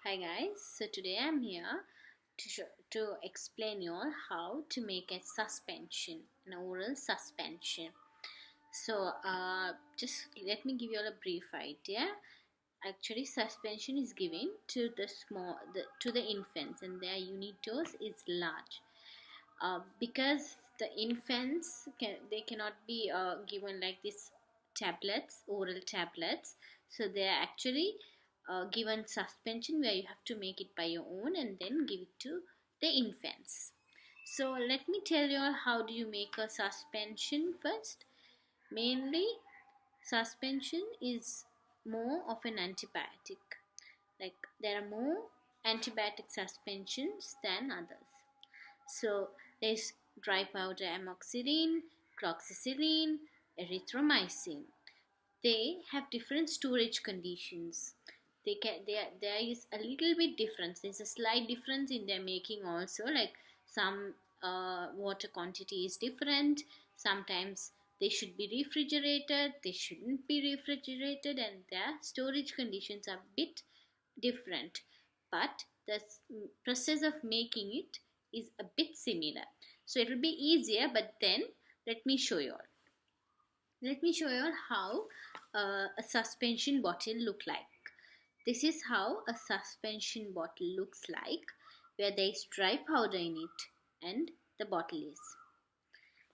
Hi guys, so today I'm here to explain you all how to make a suspension, an oral suspension. So just let me give you all a brief idea. Actually, suspension is given to to the infants, and their unit dose is large. Because the infants they cannot be given like this tablets, oral tablets, so they are actually given suspension where you have to make it by your own and then give it to the infants. So let me tell you all how do you make a suspension first. Mainly, suspension is more of an antibiotic. Like there are more antibiotic suspensions than others. So there's dry powder amoxicillin, cloxacillin, erythromycin. They have different storage conditions. There is a little bit difference. There's a slight difference in their making also. Like some water quantity is different. Sometimes they should be refrigerated. They shouldn't be refrigerated, and their storage conditions are a bit different, but the process of making it is a bit similar. So it will be easier, but then let me show you all. Let me show you all how a suspension bottle look like. This is how a suspension bottle looks like, where there is dry powder in it and the bottle is.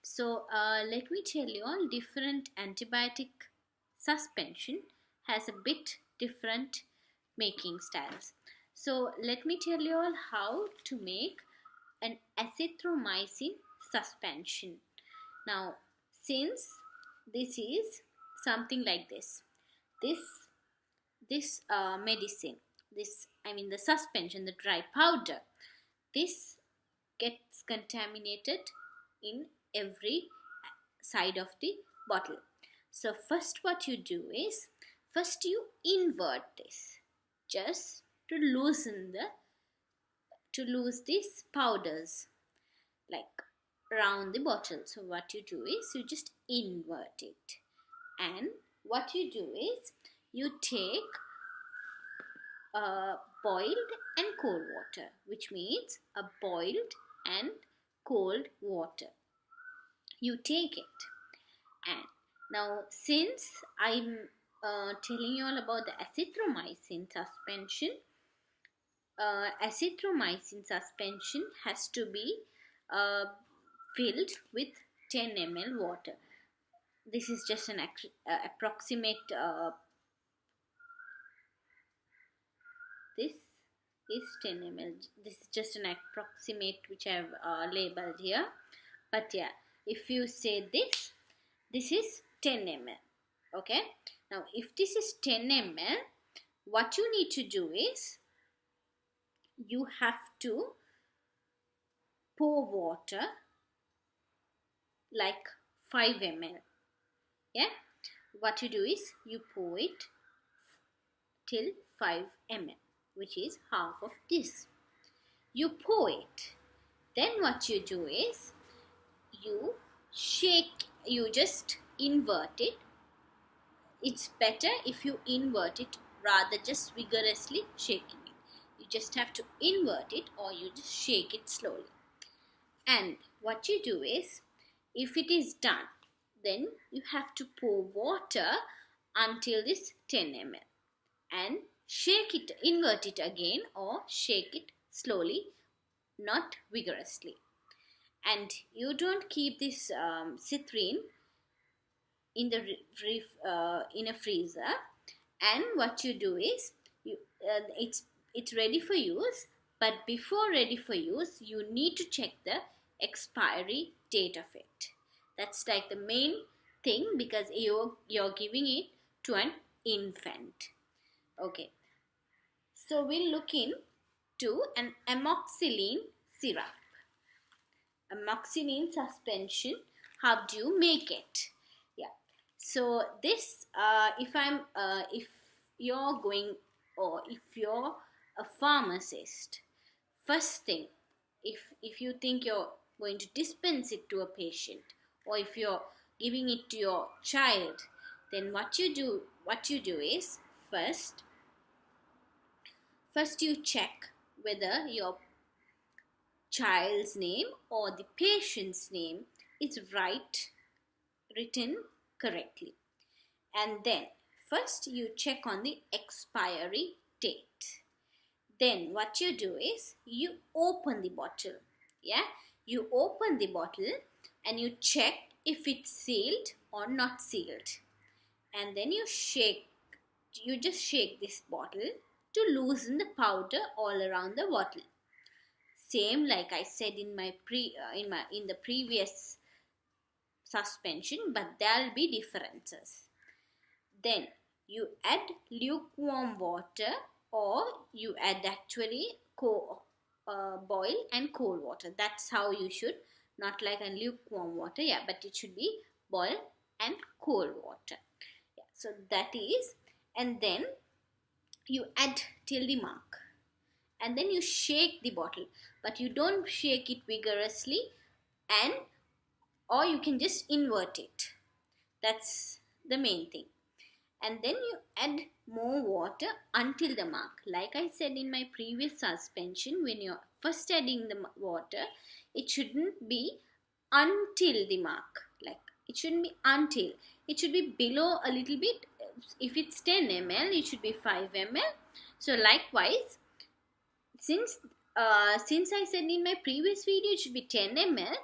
So let me tell you all, different antibiotic suspension has a bit different making styles. So let me tell you all how to make an azithromycin suspension. Now, since this is something like this medicine, the suspension, the dry powder, this gets contaminated in every side of the bottle. So first what you do is, first you invert this just to lose these powders like around the bottle. So what you do is you just invert it, and what you do is you take boiled and cold water, which means a boiled and cold water. You take it, and now since I'm telling you all about the azithromycin suspension, azithromycin suspension has to be uh, filled with 10 ml water. This is just an approximate this is 10 ml. This is just an approximate which I have labeled here, but yeah, if you say this is 10 ml. Okay, now if this is 10 ml, what you need to do is you have to pour water like 5 ml. Yeah, what you do is you pour it till 5 ml, which is half of this. You pour it, then what you do is you shake, you just invert it. It's better if you invert it rather just vigorously shaking it. You just have to invert it, or you just shake it slowly. And what you do is, if it is done, then you have to pour water until this 10 ml and shake it, invert it again, or shake it slowly, not vigorously. And you don't keep this citrine in the in a freezer. And what you do is it's ready for use, but before ready for use you need to check the expiry date of it. That's like the main thing, because you're giving it to an infant. Okay, so we'll look into an amoxicillin syrup. Amoxicillin suspension, how do you make it? Yeah, so this if you're going, or if you're a pharmacist, first thing, if you think you're going to dispense it to a patient, or if you're giving it to your child, then what you do is, First you check whether your child's name or the patient's name is written correctly. And then first you check on the expiry date. Then what you do is you open the bottle. Yeah, you open the bottle and you check if it's sealed or not sealed. And then you just shake this bottle to loosen the powder all around the bottle. Same like I said in the previous suspension, but there'll be differences. Then you add lukewarm water, or you add actually boil and cold water. That's how you should, not like a lukewarm water, yeah, but it should be boil and cold water. Yeah, so that is, and then you add till the mark, and then you shake the bottle, but you don't shake it vigorously, and or you can just invert it. That's the main thing. And then you add more water until the mark. Like I said in my previous suspension, when you're first adding the water, it shouldn't be until the mark. Like, it shouldn't be until. It should be below a little bit. If it's 10 ml, it should be 5 ml. So likewise, since I said in my previous video it should be 10 ml,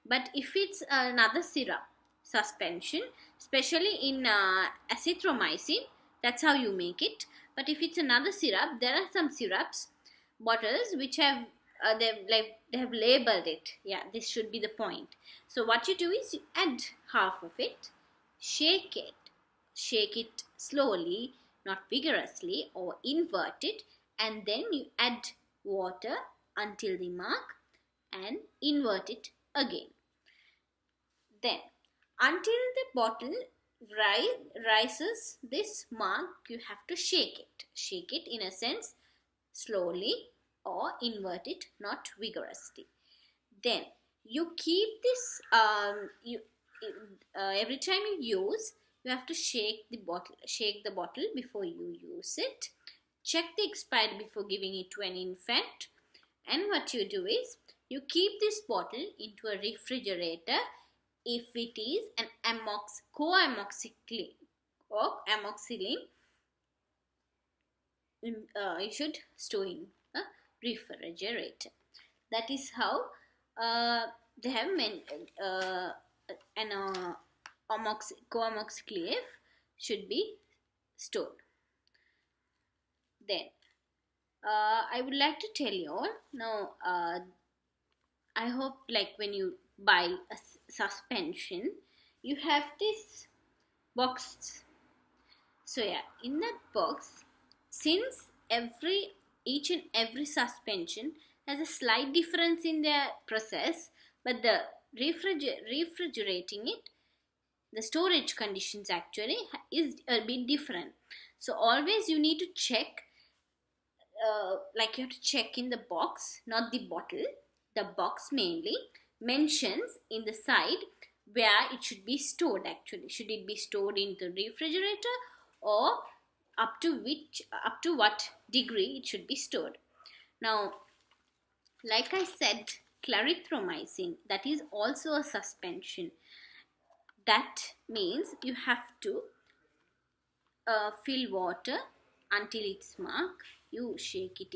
but if it's another syrup suspension, especially in azithromycin, that's how you make it. But if it's another syrup, there are some syrups bottles which have they have labeled it. Yeah, this should be the point. So what you do is you add half of it, shake it slowly, not vigorously, or invert it, and then you add water until the mark and invert it again. Then until the bottle rises this mark, you have to shake it in a sense slowly, or invert it, not vigorously. Then you keep this every time you use, you have to shake the bottle before you use it. Check the expiry before giving it to an infant. And what you do is you keep this bottle into a refrigerator. If it is an co-amoxicillin or amoxicillin, you should store in a refrigerator. That is how they have an co-amoxicillin should be stored. Then I would like to tell you all now. I hope, like, when you buy a suspension, you have this box. So yeah, in that box, since each and every suspension has a slight difference in their process, but the refrigerating it, the storage conditions actually is a bit different. So always you need to check, like you have to check in the box, not the bottle. The box mainly mentions in the side where it should be stored actually. Should it be stored in the refrigerator, or up to what degree it should be stored. Now, like I said, clarithromycin, that is also a suspension. That means you have to fill water until its mark. You shake it,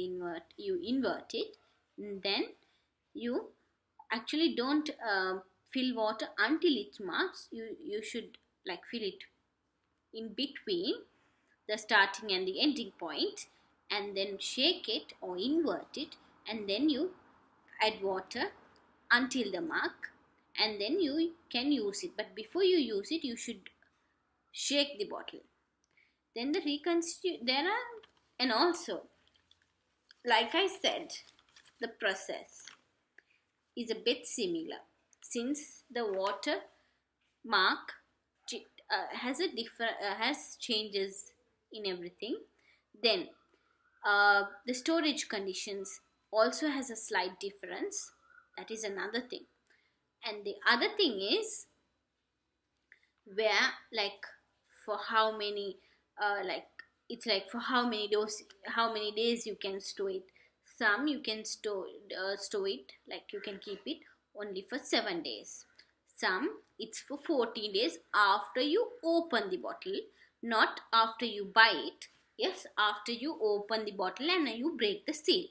you invert it, and then you actually don't fill water until it marks. You should like fill it in between the starting and the ending point, and then shake it or invert it, and then you add water until the mark, and then you can use it. But before you use it, you should shake the bottle. Then the reconstitute there are, and also, like I said, the process is a bit similar, since the water mark has changes in everything. Then the storage conditions also has a slight difference. That is another thing. And the other thing is where, like, for how many it's like for how many days you can store it. Some you can store it, like you can keep it only for 7 days. Some it's for 14 days after you open the bottle, not after you buy it. Yes, after you open the bottle and you break the seal.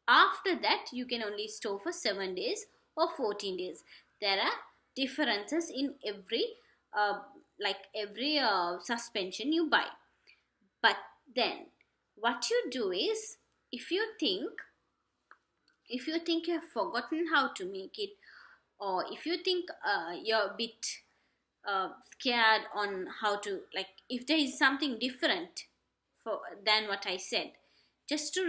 After that you can only store for 7 days or 14 days. There are differences in every suspension you buy. But then what you do is, if you think you have forgotten how to make it, or if you think you're a bit scared on how to, like, if there is something different for than what I said, just to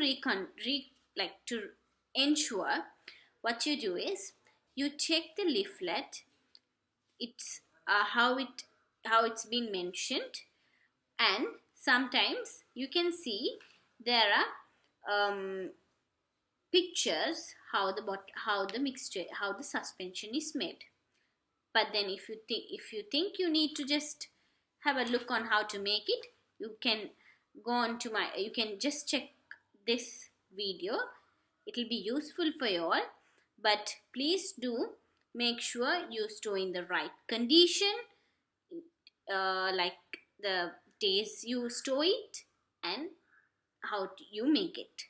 to ensure, what you do is you check the leaflet. It's how it's been mentioned, and sometimes you can see there are pictures how the mixture, how the suspension is made. But then if you think you need to just have a look on how to make it, you can go on to you can just check this video. It will be useful for you all. But please do make sure you store in the right condition, like the days you store it and you make it.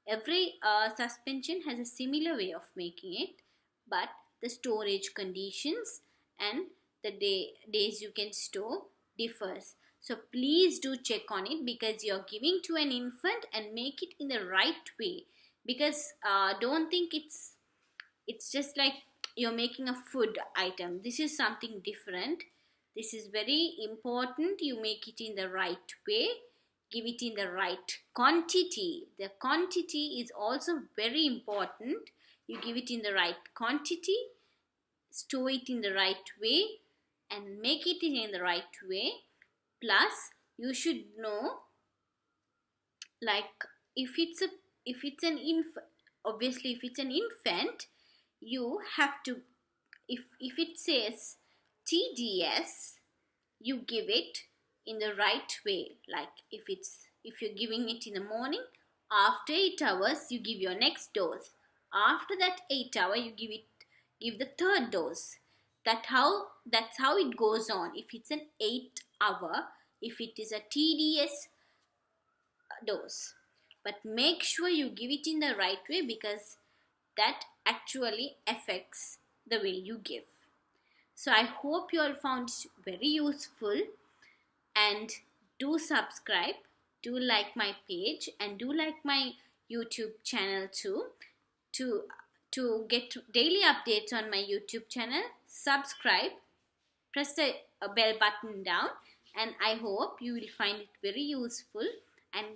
Every suspension has a similar way of making it, but the storage conditions and the days you can store differs. So please do check on it, because you're giving to an infant, and make it in the right way. Because don't think it's just like you're making a food item. This is something different. This is very important. You make it in the right way, give it in the right quantity. The quantity is also very important. You give it in the right quantity, store it in the right way, and make it in the right way. Plus you should know, like, if it's an infant, obviously if it's an infant, you have to, if it says TDS, you give it in the right way. Like if you're giving it in the morning, after 8 hours you give your next dose. After that 8 hour you give the third dose. That's how it goes on. If it's an 8 hour, if it is a TDS dose. But make sure you give it in the right way, because that actually affects the way you give. So I hope you all found it very useful, and do subscribe, do like my page, and do like my YouTube channel too. To get daily updates on my YouTube channel, subscribe, press the bell button down, and I hope you will find it very useful. And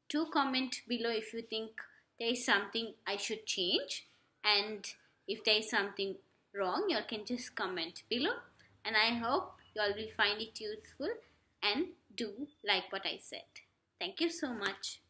do comment below if you think there is something I should change, and if there is something wrong, you all can just comment below. And I hope you all will find it useful and do like what I said. Thank you so much.